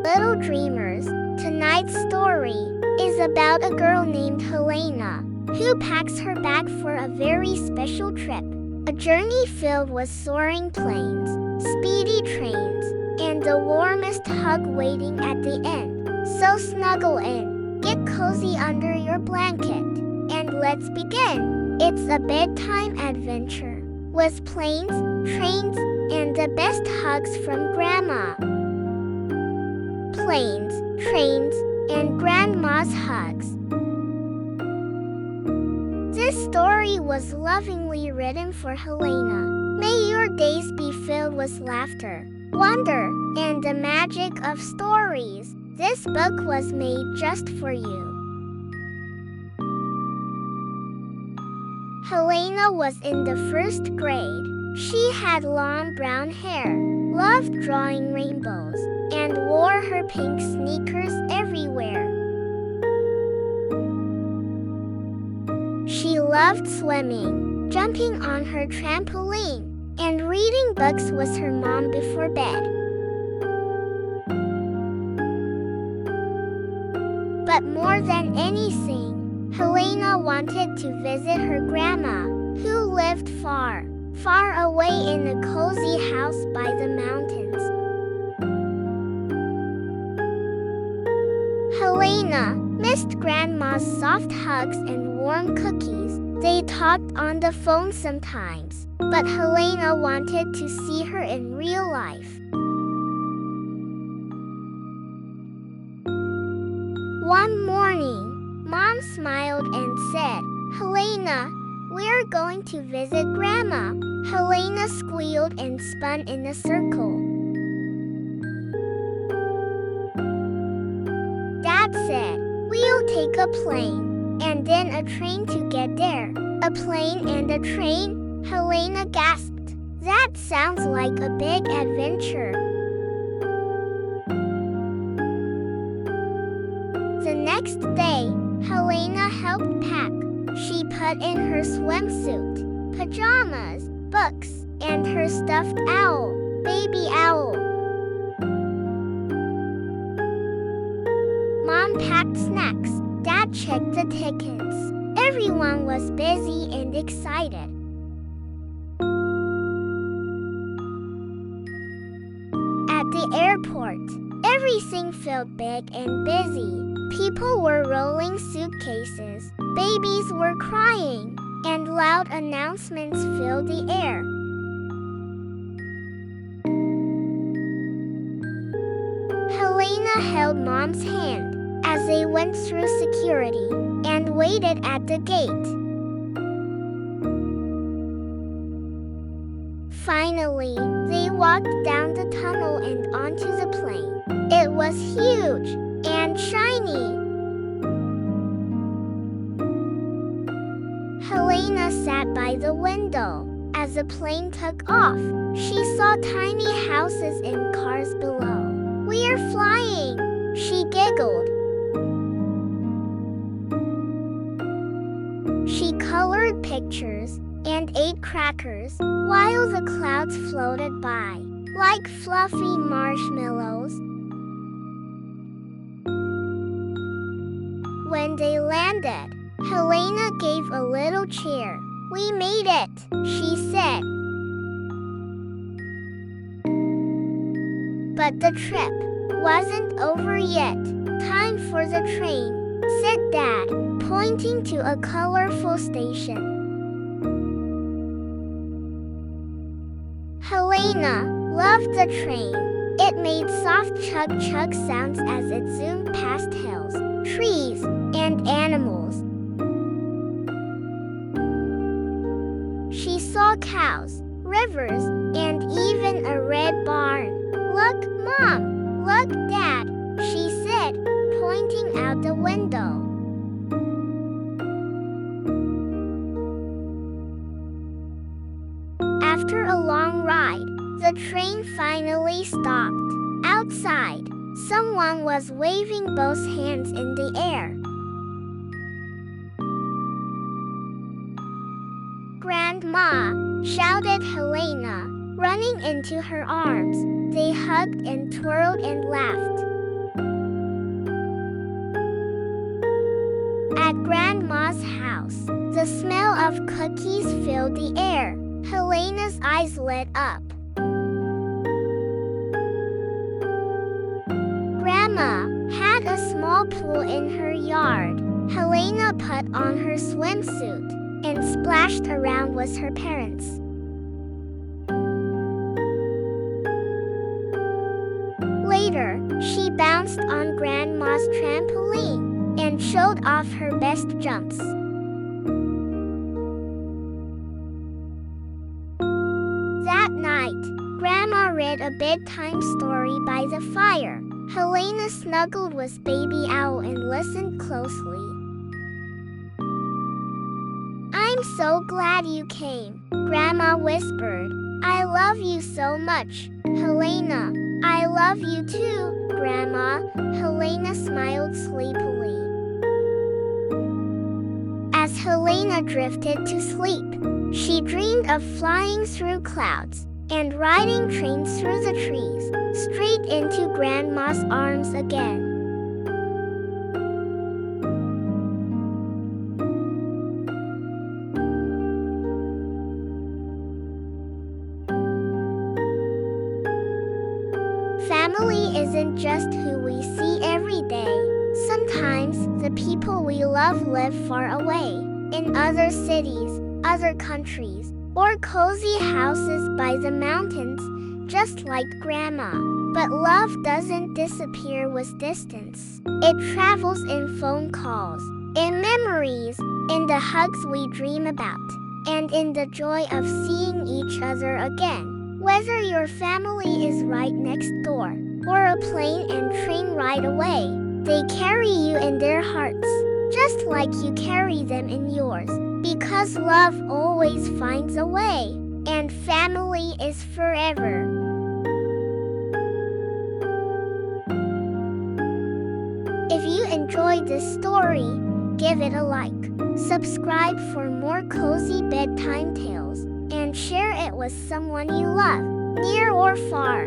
Little dreamers, tonight's story is about a girl named Helena who packs her bag for a very special trip. A journey filled with soaring planes, speedy trains, and the warmest hug waiting at the end. So snuggle in, get cozy under your blanket, and let's begin. It's a bedtime adventure with planes, trains, and the best hugs from Grandma. Planes, trains, and Grandma's hugs. This story was lovingly written for Helena. May your days be filled with laughter, wonder, and the magic of stories. This book was made just for you. Helena was in the first grade. She had long brown hair, loved drawing rainbows, and wore her pink sneakers everywhere. She loved swimming, jumping on her trampoline, and reading books with her mom before bed. But more than anything, Helena wanted to visit her grandma, who lived far, far away in a cozy house by the mountains. Helena missed Grandma's soft hugs and warm cookies. They talked on the phone sometimes, but Helena wanted to see her in real life. One morning, Mom smiled and said, "Helena, we're going to visit Grandma." Helena squealed and spun in a circle. Dad said, "We'll take a plane, and then a train to get there." "A plane and a train?" Helena gasped. "That sounds like a big adventure." The next day, Helena helped pack. She put in her swimsuit, pajamas, books, and her stuffed owl, Baby Owl. Mom packed snacks. Dad checked the tickets. Everyone was busy and excited. At the airport, everything felt big and busy. People were rolling suitcases, babies were crying, and loud announcements filled the air. Helena held Mom's hand as they went through security and waited at the gate. Finally, they walked down the tunnel and onto the plane. It was huge and shiny. Helena sat by the window. As the plane took off, she saw tiny houses and cars below. "We're flying," she giggled. She colored pictures and ate crackers while the clouds floated by, like fluffy marshmallows. When they landed, Helena gave a little cheer. "We made it," she said. But the trip wasn't over yet. "Time for the train," said Dad, pointing to a colorful station. Helena loved the train. It made soft chug-chug sounds as it zoomed past hills, trees, and animals. She saw cows, rivers, and even a red barn. "Look, Mom! Look, Dad!" she said, pointing out the window. After a long ride, the train finally stopped. Outside, someone was waving both hands in the air. "Grandma!" shouted Helena, running into her arms. They hugged and twirled and laughed. At Grandma's house, the smell of cookies filled the air. Helena's eyes lit up. Grandma had a small pool in her yard. Helena put on her swimsuit and splashed around with her parents. Later, she bounced on Grandma's trampoline and showed off her best jumps. That night, Grandma read a bedtime story by the fire. Helena snuggled with Baby Owl and listened closely. "I'm so glad you came," Grandma whispered. "I love you so much, Helena." "I love you too, Grandma," Helena smiled sleepily. As Helena drifted to sleep, she dreamed of flying through clouds and riding trains through the trees, straight into Grandma's arms again. Family isn't just who we see every day. Sometimes the people we love live far away, in other cities, other countries, or cozy houses by the mountains, just like Grandma. But love doesn't disappear with distance. It travels in phone calls, in memories, in the hugs we dream about, and in the joy of seeing each other again. Whether your family is right next door, or a plane and train ride away, they carry you in their hearts, just like you carry them in yours, because love always finds a way, and family is forever. If you enjoyed this story, give it a like, subscribe for more cozy bedtime tales, and share it with someone you love, near or far.